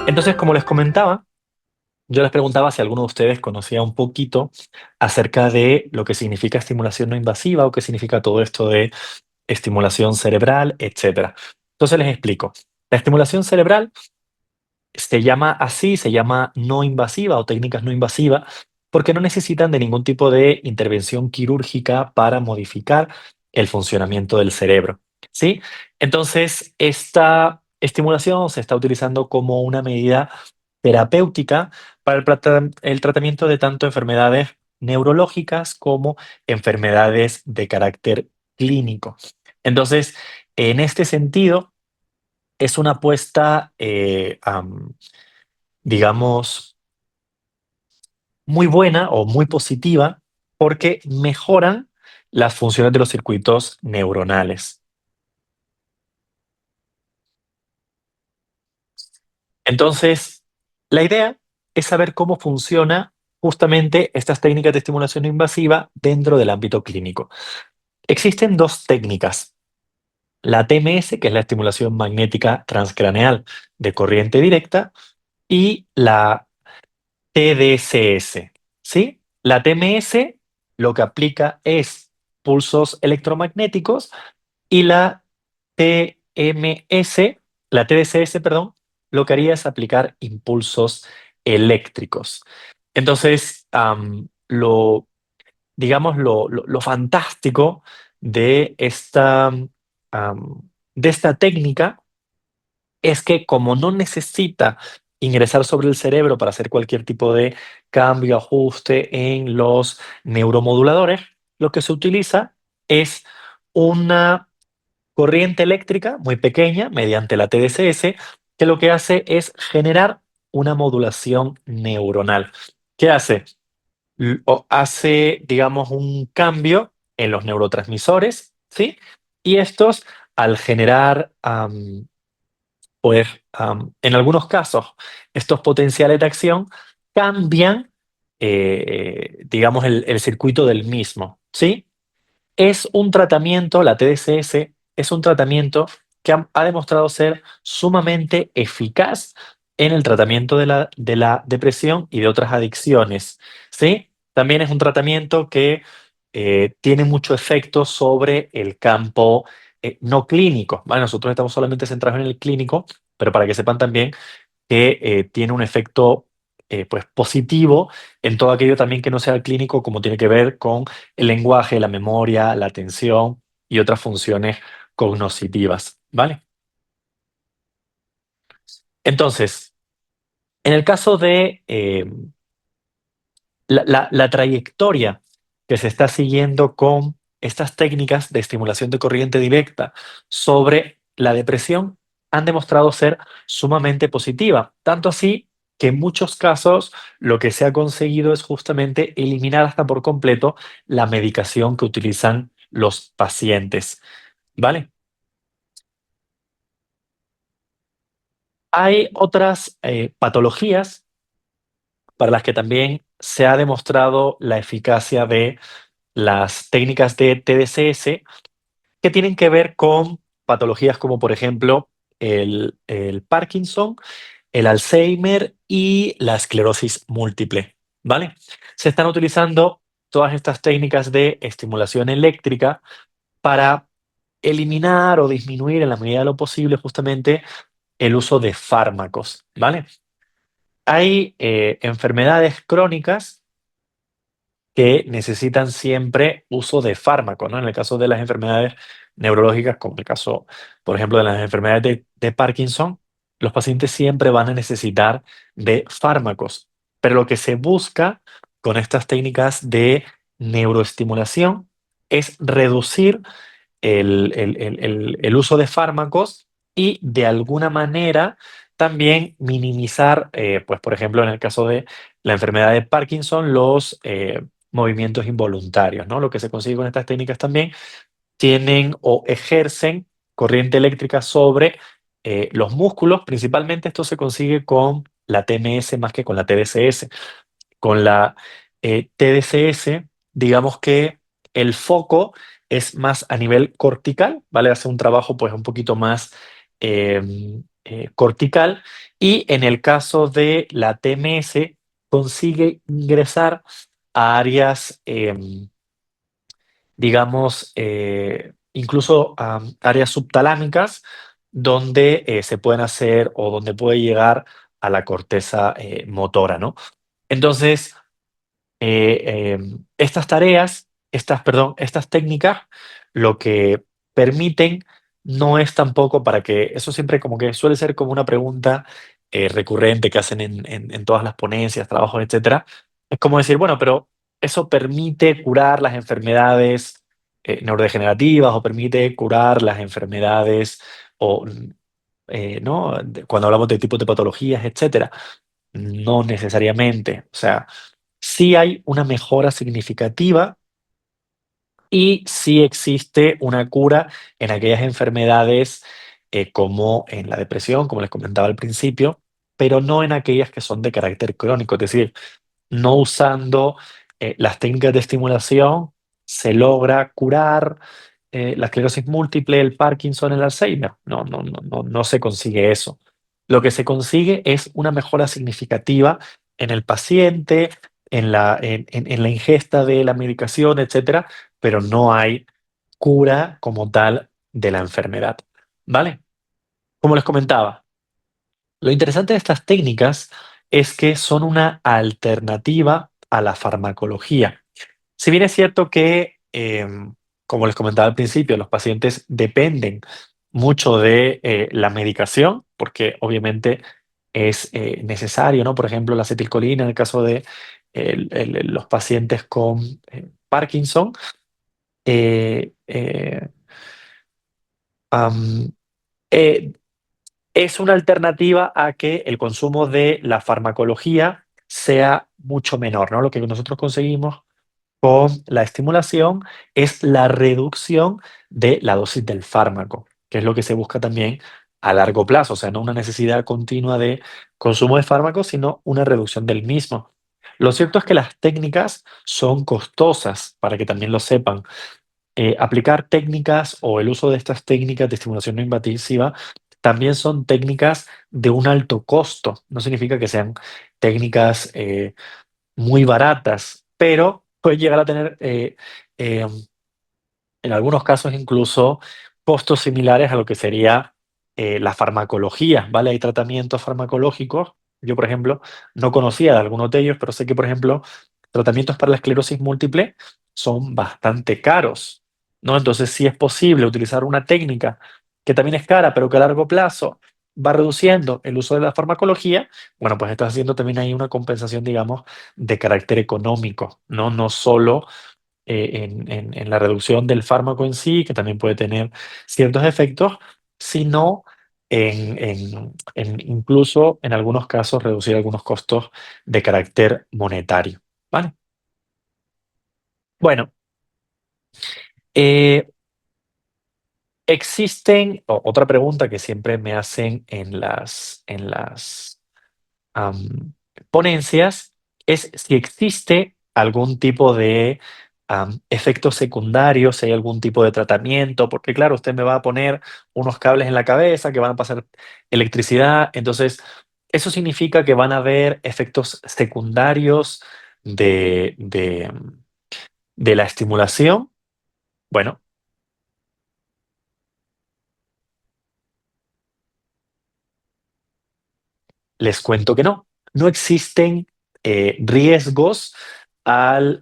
Entonces, como les comentaba, yo les preguntaba si alguno de ustedes conocía un poquito acerca de lo que significa estimulación no invasiva o qué significa todo esto de estimulación cerebral, etcétera. Entonces les explico. La estimulación cerebral se llama así, se llama no invasiva o técnicas no invasivas, porque no necesitan de ningún tipo de intervención quirúrgica para modificar el funcionamiento del cerebro, ¿sí? Entonces, esta estimulación se está utilizando como una medida terapéutica para el tratamiento de tanto enfermedades neurológicas como enfermedades de carácter clínico. Entonces, en este sentido, es una apuesta, digamos, muy buena o muy positiva porque mejoran las funciones de los circuitos neuronales. Entonces, la idea es saber cómo funciona justamente estas técnicas de estimulación invasiva dentro del ámbito clínico. Existen dos técnicas, la TMS, que es la estimulación magnética transcraneal de corriente directa, y la TDCS, ¿sí? La TMS lo que aplica es pulsos electromagnéticos y la TMS, la TDCS, perdón, lo que haría es aplicar impulsos eléctricos. Entonces, digamos, lo fantástico de de esta técnica es que como no necesita ingresar sobre el cerebro para hacer cualquier tipo de cambio, ajuste en los neuromoduladores, lo que se utiliza es una corriente eléctrica muy pequeña mediante la TDCS, que lo que hace es generar una modulación neuronal. ¿Qué hace? Hace, digamos, un cambio en los neurotransmisores, ¿sí? Y estos, al generar pues en algunos casos estos potenciales de acción cambian, digamos, el circuito del mismo, ¿sí? Es un tratamiento, la TDCS es un tratamiento que ha demostrado ser sumamente eficaz en el tratamiento de la depresión y de otras adicciones, ¿sí? También es un tratamiento que tiene mucho efecto sobre el campo no clínico, ¿vale? Nosotros estamos solamente centrados en el clínico, pero para que sepan también que tiene un efecto pues positivo en todo aquello también que no sea clínico, como tiene que ver con el lenguaje, la memoria, la atención y otras funciones cognitivas, ¿vale? Entonces, en el caso de la trayectoria que se está siguiendo con estas técnicas de estimulación de corriente directa sobre la depresión han demostrado ser sumamente positiva. Tanto así que en muchos casos lo que se ha conseguido es justamente eliminar hasta por completo la medicación que utilizan los pacientes. ¿Vale? Hay otras patologías para las que también se ha demostrado la eficacia de las técnicas de TDCS que tienen que ver con patologías como, por ejemplo, el Parkinson, el Alzheimer y la esclerosis múltiple, ¿vale? Se están utilizando todas estas técnicas de estimulación eléctrica para eliminar o disminuir en la medida de lo posible justamente el uso de fármacos, ¿vale? Hay enfermedades crónicas que necesitan siempre uso de fármacos, ¿no? En el caso de las enfermedades neurológicas, como el caso, por ejemplo, de las enfermedades de Parkinson, los pacientes siempre van a necesitar de fármacos. Pero lo que se busca con estas técnicas de neuroestimulación es reducir el uso de fármacos y de alguna manera también minimizar, pues por ejemplo, en el caso de la enfermedad de Parkinson, los movimientos involuntarios, ¿no? Lo que se consigue con estas técnicas también tienen o ejercen corriente eléctrica sobre los músculos. Principalmente esto se consigue con la TMS más que con la TDCS. Con la TDCS, digamos que el foco es más a nivel cortical, ¿vale? Hace un trabajo pues un poquito más cortical, y en el caso de la TMS consigue ingresar a áreas, digamos, incluso a áreas subtalámicas donde se pueden hacer o donde puede llegar a la corteza motora, ¿no? Entonces, estas tareas, estas técnicas, lo que permiten no es tampoco para que, eso siempre como que suele ser como una pregunta recurrente que hacen en todas las ponencias, trabajos, etcétera. Es como decir, bueno, pero eso permite curar las enfermedades neurodegenerativas o permite curar las enfermedades o, ¿no? Cuando hablamos de tipos de patologías, etcétera. No necesariamente. O sea, sí hay una mejora significativa y sí existe una cura en aquellas enfermedades como en la depresión, como les comentaba al principio, pero no en aquellas que son de carácter crónico. Es decir, no usando las técnicas de estimulación se logra curar la esclerosis múltiple, el Parkinson, el Alzheimer. No se consigue eso. Lo que se consigue es una mejora significativa en el paciente, en la ingesta de la medicación, etcétera, pero no hay cura como tal de la enfermedad. ¿Vale? Como les comentaba, lo interesante de estas técnicas es que son una alternativa a la farmacología. Si bien es cierto que, como les comentaba al principio, los pacientes dependen mucho de la medicación, porque obviamente es necesario, ¿no? Por ejemplo, la acetilcolina en el caso de los pacientes con Parkinson. eh, eh, am, eh, es una alternativa a que el consumo de la farmacología sea mucho menor, ¿no? Lo que nosotros conseguimos con la estimulación es la reducción de la dosis del fármaco, que es lo que se busca también a largo plazo, o sea, no una necesidad continua de consumo de fármacos, sino una reducción del mismo. Lo cierto es que las técnicas son costosas, para que también lo sepan. Aplicar técnicas o el uso de estas técnicas de estimulación no invasiva también son técnicas de un alto costo. No significa que sean técnicas muy baratas, pero pueden llegar a tener eh, en algunos casos incluso costos similares a lo que sería la farmacología, ¿vale? Hay tratamientos farmacológicos. Yo, por ejemplo, no conocía de algunos de ellos, pero sé que, por ejemplo, tratamientos para la esclerosis múltiple son bastante caros, ¿no? Entonces, si es posible utilizar una técnica que también es cara, pero que a largo plazo va reduciendo el uso de la farmacología, bueno, pues estás haciendo también ahí una compensación, digamos, de carácter económico, ¿no? No solo en la reducción del fármaco en sí, que también puede tener ciertos efectos, sino en incluso en algunos casos reducir algunos costos de carácter monetario, ¿vale? Bueno, eh, existen, otra pregunta que siempre me hacen en las am, ponencias es si existe algún tipo de efectos secundarios, si hay algún tipo de tratamiento, porque claro, usted me va a poner unos cables en la cabeza que van a pasar electricidad, entonces eso significa que van a haber efectos secundarios de la estimulación. Bueno, les cuento que no. No existen riesgos al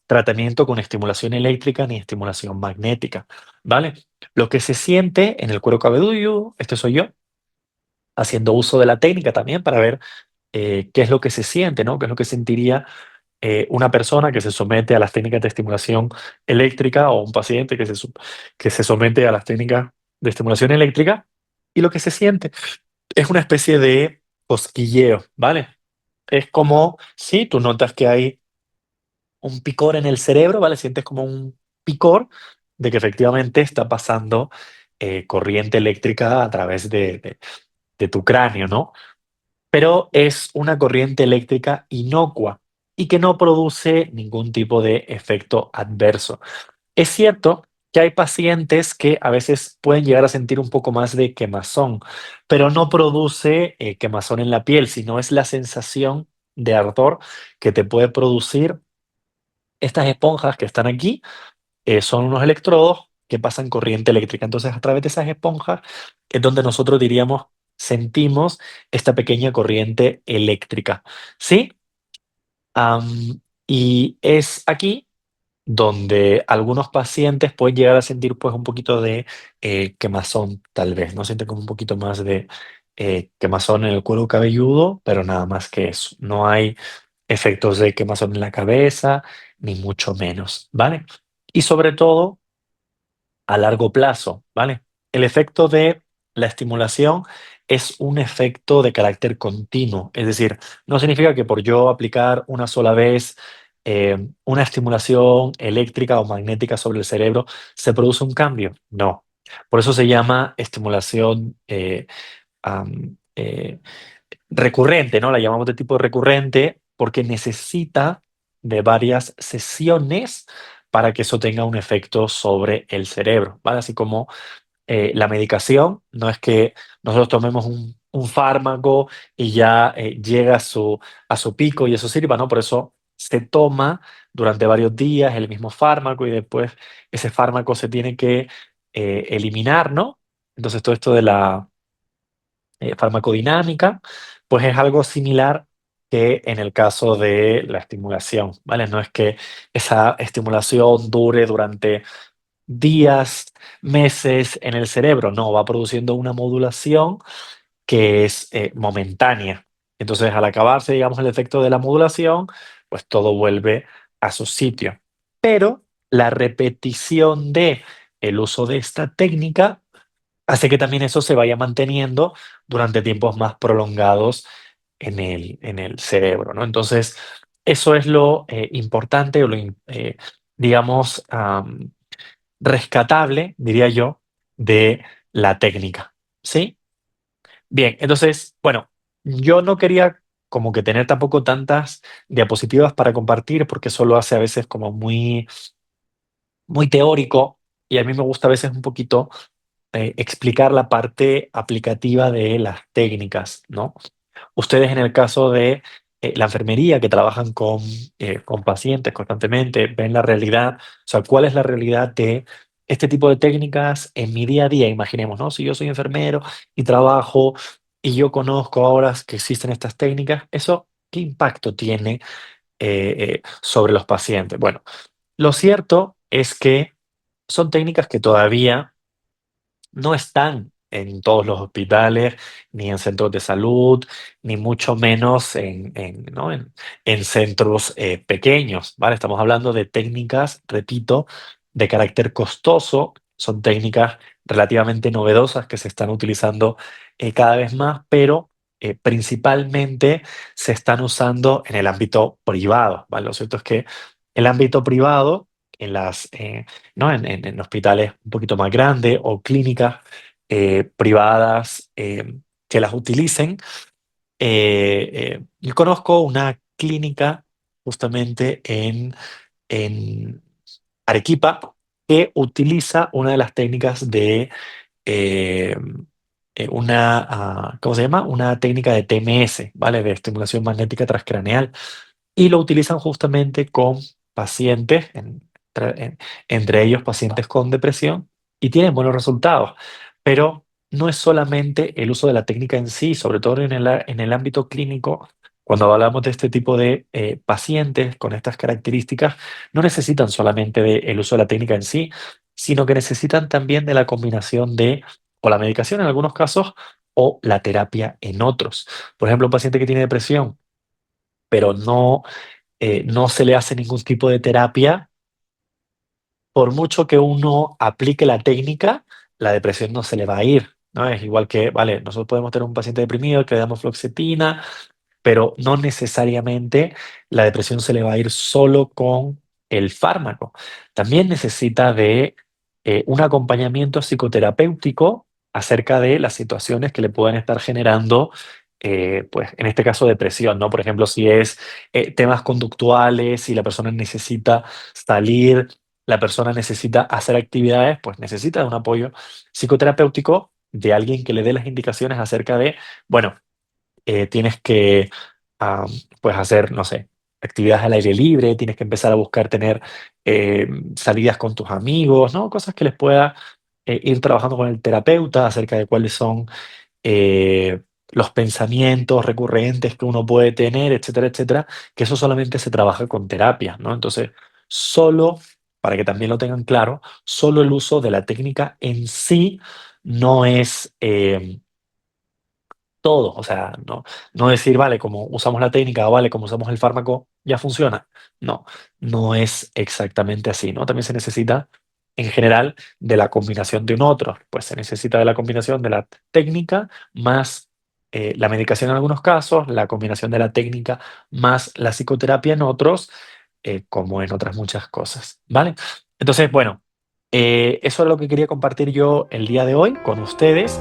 tratamiento con estimulación eléctrica ni estimulación magnética, ¿vale? Lo que se siente en el cuero cabelludo, este soy yo, haciendo uso de la técnica también para ver qué es lo que se siente, ¿no? ¿Qué es lo que sentiría una persona que se somete a las técnicas de estimulación eléctrica o un paciente que se somete a las técnicas de estimulación eléctrica? Y lo que se siente es una especie de cosquilleo, ¿vale? Es como si tú notas que hay un picor en el cerebro, ¿vale? Sientes como un picor de que efectivamente está pasando corriente eléctrica a través de tu cráneo, ¿no? Pero es una corriente eléctrica inocua y que no produce ningún tipo de efecto adverso. Es cierto que hay pacientes que a veces pueden llegar a sentir un poco más de quemazón, pero no produce quemazón en la piel, sino es la sensación de ardor que te puede producir estas esponjas que están aquí. Son unos electrodos que pasan corriente eléctrica. Entonces, a través de esas esponjas es donde nosotros diríamos, sentimos esta pequeña corriente eléctrica, ¿sí? Y es aquí donde algunos pacientes pueden llegar a sentir pues un poquito de quemazón, tal vez, ¿no? Sienten como un poquito más de quemazón en el cuero cabelludo, pero nada más que eso. No hay efectos de quemazón en la cabeza, ni mucho menos, ¿vale? Y sobre todo, a largo plazo, ¿vale? El efecto de la estimulación es un efecto de carácter continuo, es decir, no significa que por yo aplicar una sola vez una estimulación eléctrica o magnética sobre el cerebro se produce un cambio. No. Por eso se llama estimulación am, recurrente, ¿no? La llamamos de tipo recurrente porque necesita de varias sesiones para que eso tenga un efecto sobre el cerebro, ¿vale? Así como la medicación, no es que nosotros tomemos un fármaco y ya llega a su pico y eso sirva, ¿no? Por eso se toma durante varios días el mismo fármaco y después ese fármaco se tiene que eliminar, ¿no? Entonces todo esto de la farmacodinámica, pues es algo similar que en el caso de la estimulación, ¿vale? No es que esa estimulación dure durante días, meses en el cerebro, no, va produciendo una modulación que es momentánea. Entonces, al acabarse, digamos, el efecto de la modulación, pues todo vuelve a su sitio. Pero la repetición de el uso de esta técnica hace que también eso se vaya manteniendo durante tiempos más prolongados en el cerebro, ¿no? Entonces, eso es lo importante o lo, digamos, rescatable, diría yo, de la técnica, ¿sí? Bien, entonces, bueno, yo no quería como que tener tampoco tantas diapositivas para compartir porque eso lo hace a veces como muy teórico y a mí me gusta a veces un poquito explicar la parte aplicativa de las técnicas, ¿no? Ustedes en el caso de la enfermería, que trabajan con pacientes constantemente, ven la realidad, o sea, cuál es la realidad de este tipo de técnicas en mi día a día, imaginemos, ¿no? Si yo soy enfermero y trabajo y yo conozco ahora que existen estas técnicas, ¿eso qué impacto tiene sobre los pacientes? Bueno, lo cierto es que son técnicas que todavía no están en todos los hospitales, ni en centros de salud, ni mucho menos ¿no? en centros pequeños, ¿vale? Estamos hablando de técnicas, repito, de carácter costoso, son técnicas relativamente novedosas que se están utilizando cada vez más, pero principalmente se están usando en el ámbito privado, ¿vale? Lo cierto es que el ámbito privado, en ¿no? En hospitales un poquito más grandes o clínicas privadas que las utilicen. Yo conozco una clínica justamente en Arequipa que utiliza una de las técnicas de eh, ¿cómo se llama? Una técnica de TMS, ¿vale? De estimulación magnética transcraneal y lo utilizan justamente con pacientes, entre ellos pacientes con depresión, y tienen buenos resultados. Pero no es solamente el uso de la técnica en sí, sobre todo en el ámbito clínico, cuando hablamos de este tipo de pacientes con estas características, no necesitan solamente del uso de la técnica en sí, sino que necesitan también de la combinación de o la medicación en algunos casos o la terapia en otros. Por ejemplo, un paciente que tiene depresión, pero no se le hace ningún tipo de terapia, por mucho que uno aplique la técnica, la depresión no se le va a ir, ¿no? Es igual que, vale, nosotros podemos tener un paciente deprimido que le damos fluoxetina, pero no necesariamente la depresión se le va a ir solo con el fármaco. También necesita de un acompañamiento psicoterapéutico acerca de las situaciones que le pueden estar generando, pues en este caso depresión, ¿no? Por ejemplo, si es temas conductuales, si la persona necesita salir la persona necesita hacer actividades, pues necesita de un apoyo psicoterapéutico de alguien que le dé las indicaciones acerca de, bueno, tienes que, am, pues, hacer, no sé, actividades al aire libre, tienes que empezar a buscar tener salidas con tus amigos, ¿no? Cosas que les pueda ir trabajando con el terapeuta acerca de cuáles son eh, los pensamientos recurrentes que uno puede tener, etcétera, etcétera, que eso solamente se trabaja con terapia, ¿no? Entonces, solo, para que también lo tengan claro, solo el uso de la técnica en sí no es todo, o sea, no decir, vale, como usamos la técnica o vale, como usamos el fármaco, ya funciona. No, no es exactamente así, ¿no? También se necesita, en general, de la combinación de un otro. Pues se necesita de la combinación de la técnica más la medicación en algunos casos, la combinación de la técnica más la psicoterapia en otros, como en otras muchas cosas, ¿vale? Entonces, bueno, eso es lo que quería compartir yo el día de hoy con ustedes.